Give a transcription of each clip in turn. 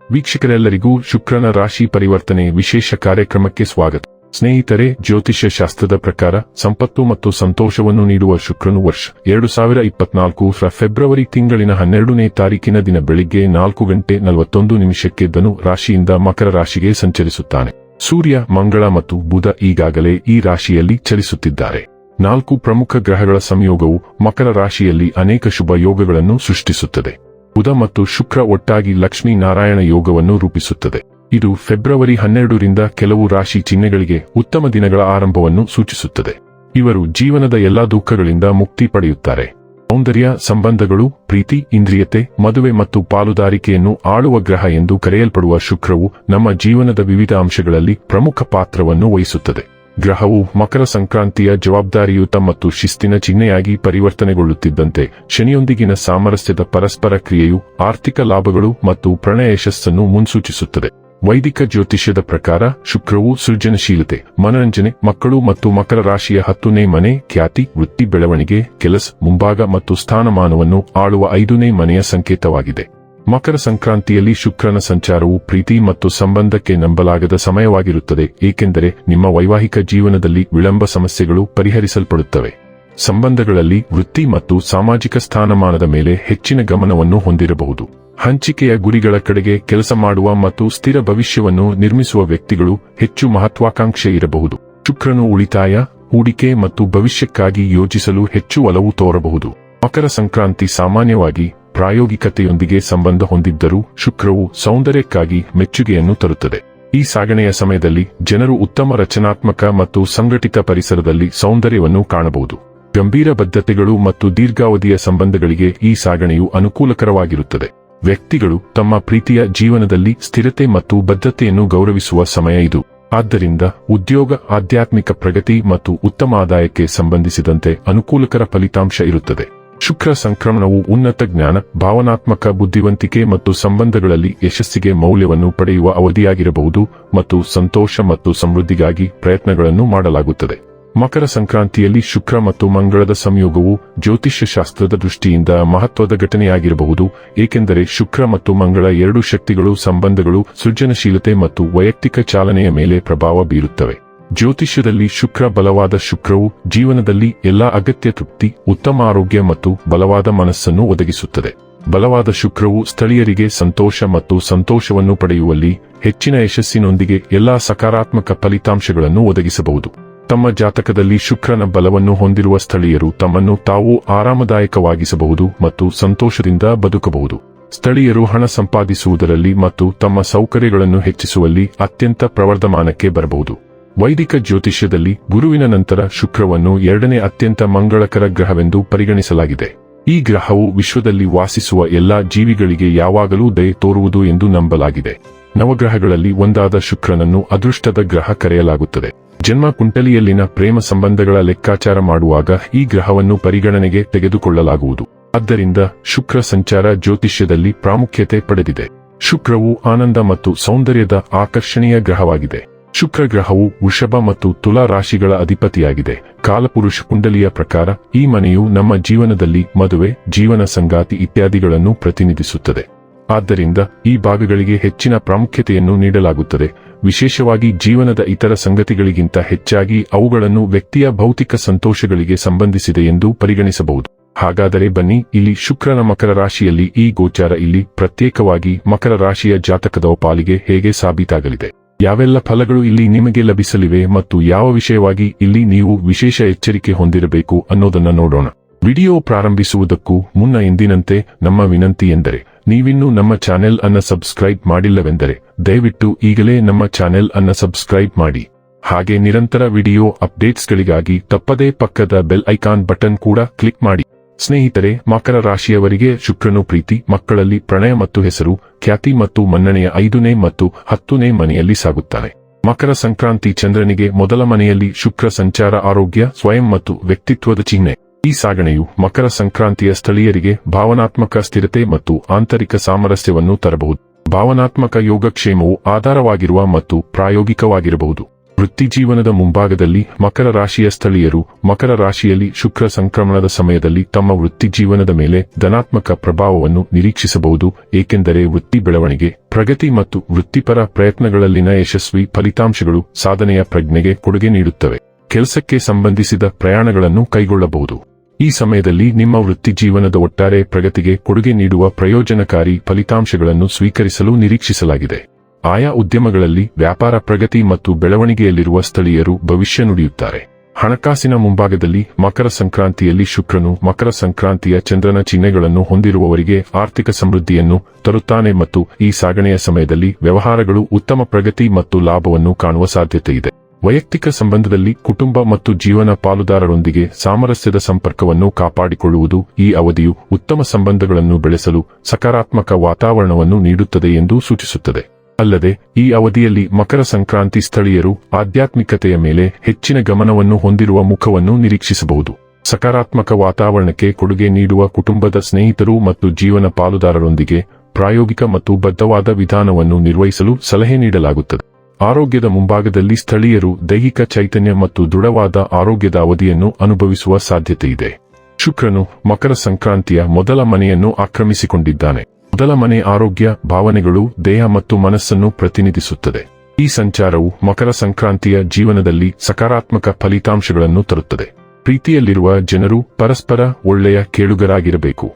ವೀಕ್ಷಕರೆಲ್ಲರಿಗೂ ಶುಕ್ರನ ರಾಶಿ ಪರಿವರ್ತನೆ ವಿಶೇಷ ಕಾರ್ಯಕ್ರಮಕ್ಕೆ ಸ್ವಾಗತ. ಸ್ನೇಹಿತರೆ, ಜ್ಯೋತಿಷ್ಯ ಶಾಸ್ತ್ರದ ಪ್ರಕಾರ ಸಂಪತ್ತು ಮತ್ತು ಸಂತೋಷವನ್ನು ನೀಡುವ ಶುಕ್ರನು ವರ್ಷ 2024 ಫೆಬ್ರವರಿ ತಿಂಗಳಿನ 12ನೇ ತಾರೀಕಿನ ದಿನ ಬೆಳಿಗ್ಗೆ 4:41 ಧನು ರಾಶಿಯಿಂದ ಮಕರ ರಾಶಿಗೆ ಸಂಚರಿಸುತ್ತಾನೆ. ಸೂರ್ಯ, ಮಂಗಳ ಮತ್ತು ಬುಧ ಈಗಾಗಲೇ ಈ ರಾಶಿಯಲ್ಲಿ ಚಲಿಸುತ್ತಿದ್ದಾರೆ. 4 ಪ್ರಮುಖ ಗ್ರಹಗಳ ಸಂಯೋಗವು ಮಕರ ರಾಶಿಯಲ್ಲಿ ಅನೇಕ ಶುಭ ಯೋಗಗಳನ್ನು ಸೃಷ್ಟಿಸುತ್ತದೆ. ಬುಧ ಮತ್ತು ಶುಕ್ರ ಒಟ್ಟಾಗಿ ಲಕ್ಷ್ಮೀ ನಾರಾಯಣ ಯೋಗವನ್ನು ರೂಪಿಸುತ್ತದೆ. ಇದು ಫೆಬ್ರವರಿ 12ರಿಂದ ಕೆಲವು ರಾಶಿ ಚಿಹ್ನೆಗಳಿಗೆ ಉತ್ತಮ ದಿನಗಳ ಆರಂಭವನ್ನು ಸೂಚಿಸುತ್ತದೆ. ಇವರು ಜೀವನದ ಎಲ್ಲಾ ದುಃಖಗಳಿಂದ ಮುಕ್ತಿ ಪಡೆಯುತ್ತಾರೆ. ಸೌಂದರ್ಯ, ಸಂಬಂಧಗಳು, ಪ್ರೀತಿ, ಇಂದ್ರಿಯತೆ, ಮದುವೆ ಮತ್ತು ಪಾಲುದಾರಿಕೆಯನ್ನು ಆಳುವ ಗ್ರಹ ಎಂದು ಕರೆಯಲ್ಪಡುವ ಶುಕ್ರವು ನಮ್ಮ ಜೀವನದ ವಿವಿಧ ಅಂಶಗಳಲ್ಲಿ ಪ್ರಮುಖ ಪಾತ್ರವನ್ನು ವಹಿಸುತ್ತದೆ. ಗ್ರಹವು ಮಕರ ಸಂಕ್ರಾಂತಿಯ ಜವಾಬ್ದಾರಿಯುತ ಮತ್ತು ಶಿಸ್ತಿನ ಚಿಹ್ನೆಯಾಗಿ ಪರಿವರ್ತನೆಗೊಳ್ಳುತ್ತಿದ್ದಂತೆ ಶನಿಯೊಂದಿಗಿನ ಸಾಮರಸ್ಯದ ಪರಸ್ಪರ ಕ್ರಿಯೆಯು ಆರ್ಥಿಕ ಲಾಭಗಳು ಮತ್ತು ಪ್ರಣಯ ಯಶಸ್ಸನ್ನು ಮುನ್ಸೂಚಿಸುತ್ತದೆ. ವೈದಿಕ ಜ್ಯೋತಿಷ್ಯದ ಪ್ರಕಾರ ಶುಕ್ರವು ಸೃಜನಶೀಲತೆ, ಮನರಂಜನೆ, ಮಕ್ಕಳು ಮತ್ತು ಮಕರ ರಾಶಿಯ 10ನೇ ಮನೆ, ಖ್ಯಾತಿ, ವೃತ್ತಿ, ಬೆಳವಣಿಗೆ, ಕೆಲಸ, ಮುಂಭಾಗ ಮತ್ತು ಸ್ಥಾನಮಾನವನ್ನು ಆಳುವ 5ನೇ ಮನೆಯ ಸಂಕೇತವಾಗಿದೆ. ಮಕರ ಸಂಕ್ರಾಂತಿಯಲ್ಲಿ ಶುಕ್ರನ ಸಂಚಾರವು ಪ್ರೀತಿ ಮತ್ತು ಸಂಬಂಧಕ್ಕೆ ನಂಬಲಾಗದ ಸಮಯವಾಗಿರುತ್ತದೆ, ಏಕೆಂದರೆ ನಿಮ್ಮ ವೈವಾಹಿಕ ಜೀವನದಲ್ಲಿ ವಿಳಂಬ ಸಮಸ್ಯೆಗಳು ಪರಿಹರಿಸಲ್ಪಡುತ್ತವೆ. ಸಂಬಂಧಗಳಲ್ಲಿ ವೃತ್ತಿ ಮತ್ತು ಸಾಮಾಜಿಕ ಸ್ಥಾನಮಾನದ ಮೇಲೆ ಹೆಚ್ಚಿನ ಗಮನವನ್ನು ಹೊಂದಿರಬಹುದು. ಹಂಚಿಕೆಯ ಗುರಿಗಳ ಕಡೆಗೆ ಕೆಲಸ ಮಾಡುವ ಮತ್ತು ಸ್ಥಿರ ಭವಿಷ್ಯವನ್ನು ನಿರ್ಮಿಸುವ ವ್ಯಕ್ತಿಗಳು ಹೆಚ್ಚು ಮಹತ್ವಾಕಾಂಕ್ಷೆ ಇರಬಹುದು. ಶುಕ್ರನು ಉಳಿತಾಯ, ಹೂಡಿಕೆ ಮತ್ತು ಭವಿಷ್ಯಕ್ಕಾಗಿ ಯೋಜಿಸಲು ಹೆಚ್ಚು ಒಲವು ತೋರಬಹುದು. ಮಕರ ಸಂಕ್ರಾಂತಿ ಸಾಮಾನ್ಯವಾಗಿ ಪ್ರಾಯೋಗಿಕತೆಯೊಂದಿಗೆ ಸಂಬಂಧ ಹೊಂದಿದ್ದರೂ ಶುಕ್ರವು ಸೌಂದರ್ಯಕ್ಕಾಗಿ ಮೆಚ್ಚುಗೆಯನ್ನು ತರುತ್ತದೆ. ಈ ಸಾಗಣೆಯ ಸಮಯದಲ್ಲಿ ಜನರು ಉತ್ತಮ ರಚನಾತ್ಮಕ ಮತ್ತು ಸಂಘಟಿತ ಪರಿಸರದಲ್ಲಿ ಸೌಂದರ್ಯವನ್ನು ಕಾಣಬಹುದು. ಗಂಭೀರ ಬದ್ಧತೆಗಳು ಮತ್ತು ದೀರ್ಘಾವಧಿಯ ಸಂಬಂಧಗಳಿಗೆ ಈ ಸಾಗಣೆಯು ಅನುಕೂಲಕರವಾಗಿರುತ್ತದೆ. ವ್ಯಕ್ತಿಗಳು ತಮ್ಮ ಪ್ರೀತಿಯ ಜೀವನದಲ್ಲಿ ಸ್ಥಿರತೆ ಮತ್ತು ಬದ್ಧತೆಯನ್ನು ಗೌರವಿಸುವ ಸಮಯ ಇದು. ಆದ್ದರಿಂದ ಉದ್ಯೋಗ, ಆಧ್ಯಾತ್ಮಿಕ ಪ್ರಗತಿ ಮತ್ತು ಉತ್ತಮ ಆದಾಯಕ್ಕೆ ಸಂಬಂಧಿಸಿದಂತೆ ಅನುಕೂಲಕರ ಫಲಿತಾಂಶ ಇರುತ್ತದೆ. ಶುಕ್ರ ಸಂಕ್ರಮಣವು ಉನ್ನತ ಜ್ಞಾನ, ಭಾವನಾತ್ಮಕ ಬುದ್ಧಿವಂತಿಕೆ ಮತ್ತು ಸಂಬಂಧಗಳಲ್ಲಿ ಯಶಸ್ಸಿಗೆ ಮೌಲ್ಯವನ್ನು ಪಡೆಯುವ ಅವಧಿಯಾಗಿರಬಹುದು ಮತ್ತು ಸಂತೋಷ ಮತ್ತು ಸಮೃದ್ಧಿಗಾಗಿ ಪ್ರಯತ್ನಗಳನ್ನು ಮಾಡಲಾಗುತ್ತದೆ. ಮಕರ ಸಂಕ್ರಾಂತಿಯಲ್ಲಿ ಶುಕ್ರ ಮತ್ತು ಮಂಗಳದ ಸಂಯೋಗವು ಜ್ಯೋತಿಷ್ಯ ಶಾಸ್ತ್ರದ ದೃಷ್ಟಿಯಿಂದ ಮಹತ್ವದ ಘಟನೆಯಾಗಿರಬಹುದು, ಏಕೆಂದರೆ ಶುಕ್ರ ಮತ್ತು ಮಂಗಳ ಎರಡೂ ಶಕ್ತಿಗಳು ಸಂಬಂಧಗಳು, ಸೃಜನಶೀಲತೆ ಮತ್ತು ವೈಯಕ್ತಿಕ ಚಾಲನೆಯ ಮೇಲೆ ಪ್ರಭಾವ ಬೀರುತ್ತವೆ. ಜ್ಯೋತಿಷ್ಯದಲ್ಲಿ ಶುಕ್ರ ಬಲವಾದ ಶುಕ್ರವು ಜೀವನದಲ್ಲಿ ಎಲ್ಲಾ ಅಗತ್ಯ ತೃಪ್ತಿ, ಉತ್ತಮ ಆರೋಗ್ಯ ಮತ್ತು ಬಲವಾದ ಮನಸ್ಸನ್ನು ಒದಗಿಸುತ್ತದೆ. ಬಲವಾದ ಶುಕ್ರವು ಸ್ಥಳೀಯರಿಗೆ ಸಂತೋಷ ಮತ್ತು ಸಂತೋಷವನ್ನು ಪಡೆಯುವಲ್ಲಿ ಹೆಚ್ಚಿನ ಯಶಸ್ಸಿನೊಂದಿಗೆ ಎಲ್ಲಾ ಸಕಾರಾತ್ಮಕ ಫಲಿತಾಂಶಗಳನ್ನು ಒದಗಿಸಬಹುದು. ತಮ್ಮ ಜಾತಕದಲ್ಲಿ ಶುಕ್ರನ ಬಲವನ್ನು ಹೊಂದಿರುವ ಸ್ಥಳೀಯರು ತಮ್ಮನ್ನು ತಾವು ಆರಾಮದಾಯಕವಾಗಿಸಬಹುದು ಮತ್ತು ಸಂತೋಷದಿಂದ ಬದುಕಬಹುದು. ಸ್ಥಳೀಯರು ಹಣ ಸಂಪಾದಿಸುವುದರಲ್ಲಿ ಮತ್ತು ತಮ್ಮ ಸೌಕರ್ಯಗಳನ್ನು ಹೆಚ್ಚಿಸುವಲ್ಲಿ ಅತ್ಯಂತ ಪ್ರವರ್ಧಮಾನಕ್ಕೆ ಬರಬಹುದು. ವೈದಿಕ ಜ್ಯೋತಿಷ್ಯದಲ್ಲಿ ಗುರುವಿನ ನಂತರ ಶುಕ್ರವನ್ನು 2ನೇ ಅತ್ಯಂತ ಮಂಗಳಕರ ಗ್ರಹವೆಂದು ಪರಿಗಣಿಸಲಾಗಿದೆ. ಈ ಗ್ರಹವು ವಿಶ್ವದಲ್ಲಿ ವಾಸಿಸುವ ಎಲ್ಲಾ ಜೀವಿಗಳಿಗೆ ಯಾವಾಗಲೂ ದಯೆ ತೋರುವುದು ಎಂದು ನಂಬಲಾಗಿದೆ. ನವಗ್ರಹಗಳಲ್ಲಿ ಒಂದಾದ ಶುಕ್ರನನ್ನು ಅದೃಷ್ಟದ ಗ್ರಹ ಕರೆಯಲಾಗುತ್ತದೆ. ಜನ್ಮ ಕುಂಡಲಿಯಲ್ಲಿನ ಪ್ರೇಮ ಸಂಬಂಧಗಳ ಲೆಕ್ಕಾಚಾರ ಮಾಡುವಾಗ ಈ ಗ್ರಹವನ್ನು ಪರಿಗಣನೆಗೆ ತೆಗೆದುಕೊಳ್ಳಲಾಗುವುದು. ಆದ್ದರಿಂದ ಶುಕ್ರ ಸಂಚಾರ ಜ್ಯೋತಿಷ್ಯದಲ್ಲಿ ಪ್ರಾಮುಖ್ಯತೆ ಪಡೆದಿದೆ. ಶುಕ್ರವು ಆನಂದ ಮತ್ತು ಸೌಂದರ್ಯದ ಆಕರ್ಷಣೀಯ ಗ್ರಹವಾಗಿದೆ. ಶುಕ್ರ ಗ್ರಹವು ವೃಷಭ ಮತ್ತು ತುಲಾ ರಾಶಿಗಳ ಅಧಿಪತಿಯಾಗಿದೆ. ಕಾಲಪುರುಷ ಕುಂಡಲಿಯ ಪ್ರಕಾರ ಈ ಮನೆಯು ನಮ್ಮ ಜೀವನದಲ್ಲಿ ಮದುವೆ, ಜೀವನ ಸಂಗಾತಿ ಇತ್ಯಾದಿಗಳನ್ನು ಪ್ರತಿನಿಧಿಸುತ್ತದೆ. ಆದ್ದರಿಂದ ಈ ಭಾಗಗಳಿಗೆ ಹೆಚ್ಚಿನ ಪ್ರಾಮುಖ್ಯತೆಯನ್ನು ನೀಡಲಾಗುತ್ತದೆ, ವಿಶೇಷವಾಗಿ ಜೀವನದ ಇತರ ಸಂಗತಿಗಳಿಗಿಂತ ಹೆಚ್ಚಾಗಿ ಅವುಗಳನ್ನು ವ್ಯಕ್ತಿಯ ಭೌತಿಕ ಸಂತೋಷಗಳಿಗೆ ಸಂಬಂಧಿಸಿದೆ ಎಂದು ಪರಿಗಣಿಸಬಹುದು. ಹಾಗಾದರೆ ಬನ್ನಿ, ಇಲ್ಲಿ ಶುಕ್ರನ ಮಕರ ರಾಶಿಯಲ್ಲಿ ಈ ಗೋಚಾರ ಇಲ್ಲಿ ಪ್ರತ್ಯೇಕವಾಗಿ ಮಕರ ರಾಶಿಯ ಜಾತಕದ ಪಾಲಿಗೆ ಹೇಗೆ ಸಾಬೀತಾಗಲಿದೆ, ಯಾವೆಲ್ಲ ಫಲಗಳು ಇಲ್ಲಿ ನಿಮಗೆ ಲಭಿಸಲಿವೆ ಮತ್ತು ಯಾವ ವಿಷಯವಾಗಿ ಇಲ್ಲಿ ನೀವು ವಿಶೇಷ ಎಚ್ಚರಿಕೆ ಹೊಂದಿರಬೇಕು ಅನ್ನೋದನ್ನ ನೋಡೋಣ. ವಿಡಿಯೋ ಪ್ರಾರಂಭಿಸುವುದಕ್ಕೂ ಮುನ್ನ ಎಂದಿನಂತೆ ನಮ್ಮ ವಿನಂತಿ ಎಂದರೆ, ನೀವಿನ್ನೂ ನಮ್ಮ ಚಾನೆಲ್ ಅನ್ನ ಸಬ್ಸ್ಕ್ರೈಬ್ ಮಾಡಿಲ್ಲವೆಂದರೆ ದಯವಿಟ್ಟು ಈಗಲೇ ನಮ್ಮ ಚಾನೆಲ್ ಅನ್ನ ಸಬ್ಸ್ಕ್ರೈಬ್ ಮಾಡಿ. ಹಾಗೆ ನಿರಂತರ ವಿಡಿಯೋ ಅಪ್ಡೇಟ್ಸ್ಗಳಿಗಾಗಿ ತಪ್ಪದೇ ಪಕ್ಕದ ಬೆಲ್ ಐಕಾನ್ ಬಟನ್ ಕೂಡ ಕ್ಲಿಕ್ ಮಾಡಿ. ಸ್ನೇಹಿತರೆ, ಮಕರ ರಾಶಿಯವರಿಗೆ ಶುಕ್ರನು ಪ್ರೀತಿ, ಮಕ್ಕಳಲ್ಲಿ ಪ್ರಣಯ ಮತ್ತು ಹೆಸರು, ಖ್ಯಾತಿ ಮತ್ತು ಮನ್ನಣೆಯ 5ನೇ ಮತ್ತು 10ನೇ ಮನೆಯಲ್ಲಿ ಸಾಗುತ್ತಾನೆ. ಮಕರ ಸಂಕ್ರಾಂತಿ ಚಂದ್ರನಿಗೆ ಮೊದಲ ಮನೆಯಲ್ಲಿ ಶುಕ್ರ ಸಂಚಾರ ಆರೋಗ್ಯ, ಸ್ವಯಂ ಮತ್ತು ವ್ಯಕ್ತಿತ್ವದ ಚಿಹ್ನೆ. ಈ ಸಾಗಣೆಯು ಮಕರ ಸಂಕ್ರಾಂತಿಯ ಸ್ಥಳೀಯರಿಗೆ ಭಾವನಾತ್ಮಕ ಸ್ಥಿರತೆ ಮತ್ತು ಆಂತರಿಕ ಸಾಮರಸ್ಯವನ್ನು ತರಬಹುದು. ಭಾವನಾತ್ಮಕ ಯೋಗಕ್ಷೇಮವು ಆಧಾರವಾಗಿರುವ ಮತ್ತು ಪ್ರಾಯೋಗಿಕವಾಗಿರಬಹುದು. ವೃತ್ತಿಜೀವನದ ಮುಂಭಾಗದಲ್ಲಿ ಮಕರ ರಾಶಿಯ ಸ್ಥಳೀಯರು ಮಕರ ರಾಶಿಯಲ್ಲಿ ಶುಕ್ರ ಸಂಕ್ರಮಣದ ಸಮಯದಲ್ಲಿ ತಮ್ಮ ವೃತ್ತಿಜೀವನದ ಮೇಲೆ ಧನಾತ್ಮಕ ಪ್ರಭಾವವನ್ನು ನಿರೀಕ್ಷಿಸಬಹುದು, ಏಕೆಂದರೆ ವೃತ್ತಿ ಬೆಳವಣಿಗೆ, ಪ್ರಗತಿ ಮತ್ತು ವೃತ್ತಿಪರ ಪ್ರಯತ್ನಗಳಲ್ಲಿನ ಯಶಸ್ವಿ ಫಲಿತಾಂಶಗಳು ಸಾಧನೆಯ ಪ್ರಜ್ಞೆಗೆ ಕೊಡುಗೆ ನೀಡುತ್ತವೆ. ಕೆಲಸಕ್ಕೆ ಸಂಬಂಧಿಸಿದ ಪ್ರಯಾಣಗಳನ್ನು ಕೈಗೊಳ್ಳಬಹುದು. ಈ ಸಮಯದಲ್ಲಿ ನಿಮ್ಮ ವೃತ್ತಿಜೀವನದ ಒಟ್ಟಾರೆ ಪ್ರಗತಿಗೆ ಕೊಡುಗೆ ನೀಡುವ ಪ್ರಯೋಜನಕಾರಿ ಫಲಿತಾಂಶಗಳನ್ನು ಸ್ವೀಕರಿಸಲು ನಿರೀಕ್ಷಿಸಲಾಗಿದೆ. ಆಯಾ ಉದ್ಯಮಗಳಲ್ಲಿ ವ್ಯಾಪಾರ ಪ್ರಗತಿ ಮತ್ತು ಬೆಳವಣಿಗೆಯಲ್ಲಿರುವ ಸ್ಥಳೀಯರು ಭವಿಷ್ಯ ನುಡಿಯುತ್ತಾರೆ. ಹಣಕಾಸಿನ ಮುಂಭಾಗದಲ್ಲಿ ಮಕರ ಸಂಕ್ರಾಂತಿಯಲ್ಲಿ ಶುಕ್ರನು ಮಕರ ಸಂಕ್ರಾಂತಿಯ ಚಂದ್ರನ ಚಿಹ್ನೆಗಳನ್ನು ಹೊಂದಿರುವವರಿಗೆ ಆರ್ಥಿಕ ಸಮೃದ್ಧಿಯನ್ನು ತರುತ್ತಾನೆ ಮತ್ತು ಈ ಸಾಗಣೆಯ ಸಮಯದಲ್ಲಿ ವ್ಯವಹಾರಗಳು ಉತ್ತಮ ಪ್ರಗತಿ ಮತ್ತು ಲಾಭವನ್ನು ಕಾಣುವ ಸಾಧ್ಯತೆಯಿದೆ. ವೈಯಕ್ತಿಕ ಸಂಬಂಧದಲ್ಲಿ ಕುಟುಂಬ ಮತ್ತು ಜೀವನ ಪಾಲುದಾರರೊಂದಿಗೆ ಸಾಮರಸ್ಯದ ಸಂಪರ್ಕವನ್ನು ಕಾಪಾಡಿಕೊಳ್ಳುವುದು ಈ ಅವಧಿಯು ಉತ್ತಮ ಸಂಬಂಧಗಳನ್ನು ಬೆಳೆಸಲು ಸಕಾರಾತ್ಮಕ ವಾತಾವರಣವನ್ನು ನೀಡುತ್ತದೆ ಎಂದು ಸೂಚಿಸುತ್ತದೆ. ಅಲ್ಲದೆ ಈ ಅವಧಿಯಲ್ಲಿ ಮಕರ ಸಂಕ್ರಾಂತಿ ಸ್ಥಳೀಯರು ಆಧ್ಯಾತ್ಮಿಕತೆಯ ಮೇಲೆ ಹೆಚ್ಚಿನ ಗಮನವನ್ನು ಹೊಂದಿರುವ ಮುಖವನ್ನು ನಿರೀಕ್ಷಿಸಬಹುದು. ಸಕಾರಾತ್ಮಕ ವಾತಾವರಣಕ್ಕೆ ಕೊಡುಗೆ ನೀಡುವ ಕುಟುಂಬದ ಸ್ನೇಹಿತರು ಮತ್ತು ಜೀವನ ಪಾಲುದಾರರೊಂದಿಗೆ ಪ್ರಾಯೋಗಿಕ ಮತ್ತು ಬದ್ಧವಾದ ವಿಧಾನವನ್ನು ನಿರ್ವಹಿಸಲು ಸಲಹೆ ನೀಡಲಾಗುತ್ತದೆ. ಆರೋಗ್ಯದ ಮುಂಭಾಗದಲ್ಲಿ ಸ್ಥಳೀಯರು ದೈಹಿಕ ಚೈತನ್ಯ ಮತ್ತು ದೃಢವಾದ ಆರೋಗ್ಯದ ಅವಧಿಯನ್ನು ಅನುಭವಿಸುವ ಸಾಧ್ಯತೆಯಿದೆ. ಶುಕ್ರನು ಮಕರ ಸಂಕ್ರಾಂತಿಯ ಮೊದಲ ಮನೆಯನ್ನು ಆಕ್ರಮಿಸಿಕೊಂಡಿದ್ದಾನೆ. ಮೊದಲ ಮನೆ ಆರೋಗ್ಯ, ಭಾವನೆಗಳು, ದೇಹ ಮತ್ತು ಮನಸ್ಸನ್ನು ಪ್ರತಿನಿಧಿಸುತ್ತದೆ. ಈ ಸಂಚಾರವು ಮಕರ ಸಂಕ್ರಾಂತಿಯ ಜೀವನದಲ್ಲಿ ಸಕಾರಾತ್ಮಕ ಫಲಿತಾಂಶಗಳನ್ನು ತರುತ್ತದೆ. ಪ್ರೀತಿಯಲ್ಲಿರುವ ಜನರು ಪರಸ್ಪರ ಒಳ್ಳೆಯ ಕೇಳುಗರಾಗಿರಬೇಕು.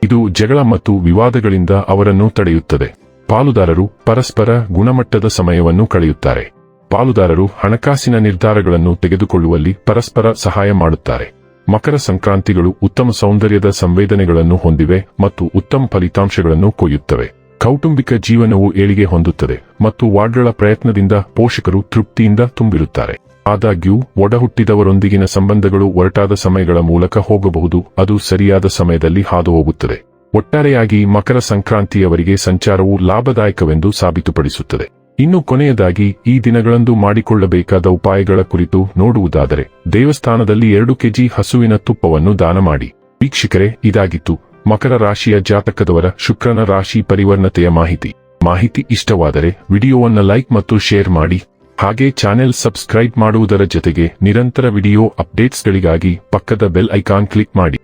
ಇದು ಜಗಳ ಮತ್ತು ವಿವಾದಗಳಿಂದ ಅವರನ್ನು ತಡೆಯುತ್ತದೆ. ಪಾಲುದಾರರು ಪರಸ್ಪರ ಗುಣಮಟ್ಟದ ಸಮಯವನ್ನು ಕಳೆಯುತ್ತಾರೆ. ಪಾಲುದಾರರು ಹಣಕಾಸಿನ ನಿರ್ಧಾರಗಳನ್ನು ತೆಗೆದುಕೊಳ್ಳುವಲ್ಲಿ ಪರಸ್ಪರ ಸಹಾಯ ಮಾಡುತ್ತಾರೆ. ಮಕರ ಸಂಕ್ರಾಂತಿಗಳು ಉತ್ತಮ ಸೌಂದರ್ಯದ ಸಂವೇದನೆಗಳನ್ನು ಹೊಂದಿವೆ ಮತ್ತು ಉತ್ತಮ ಫಲಿತಾಂಶಗಳನ್ನು ಕೊಯ್ಯುತ್ತವೆ. ಕೌಟುಂಬಿಕ ಜೀವನವು ಏಳಿಗೆ ಹೊಂದುತ್ತದೆ ಮತ್ತು ವಾಡ್ಗಳ ಪ್ರಯತ್ನದಿಂದ ಪೋಷಕರು ತೃಪ್ತಿಯಿಂದ ತುಂಬಿರುತ್ತಾರೆ. ಆದಾಗ್ಯೂ ಒಡಹುಟ್ಟಿದವರೊಂದಿಗಿನ ಸಂಬಂಧಗಳು ಒರಟಾದ ಸಮಯಗಳ ಮೂಲಕ ಹೋಗಬಹುದು, ಅದು ಸರಿಯಾದ ಸಮಯದಲ್ಲಿ ಹಾದುಹೋಗುತ್ತದೆ. ಒಟ್ಟಾರೆಯಾಗಿ ಮಕರ ಸಂಕ್ರಾಂತಿಯವರಿಗೆ ಸಂಚಾರವು ಲಾಭದಾಯಕವೆಂದು ಸಾಬೀತುಪಡಿಸುತ್ತದೆ. ಇನ್ನು ಕೊನೆಯದಾಗಿ ಈ ದಿನಗಳಂದು ಮಾಡಿಕೊಳ್ಳಬೇಕಾದ ಉಪಾಯಗಳ ಕುರಿತು ನೋಡುವುದಾದರೆ, ದೇವಸ್ಥಾನದಲ್ಲಿ 2 ಕೆಜಿ ಹಸುವಿನ ತುಪ್ಪವನ್ನು ದಾನ ಮಾಡಿ. ವೀಕ್ಷಕರೇ, ಇದಾಗಿತ್ತು ಮಕರ ರಾಶಿಯ ಜಾತಕದವರ ಶುಕ್ರನ ರಾಶಿ ಪರಿವರ್ನತೆಯ ಮಾಹಿತಿ ಇಷ್ಟವಾದರೆ ವಿಡಿಯೋವನ್ನು ಲೈಕ್ ಮತ್ತು ಶೇರ್ ಮಾಡಿ. ಹಾಗೆ ಚಾನೆಲ್ ಸಬ್ಸ್ಕ್ರೈಬ್ ಮಾಡುವುದರ ಜೊತೆಗೆ ನಿರಂತರ ವಿಡಿಯೋ ಅಪ್ಡೇಟ್ಸ್ಗಳಿಗಾಗಿ ಪಕ್ಕದ ಬೆಲ್ ಐಕಾನ್ ಕ್ಲಿಕ್ ಮಾಡಿ.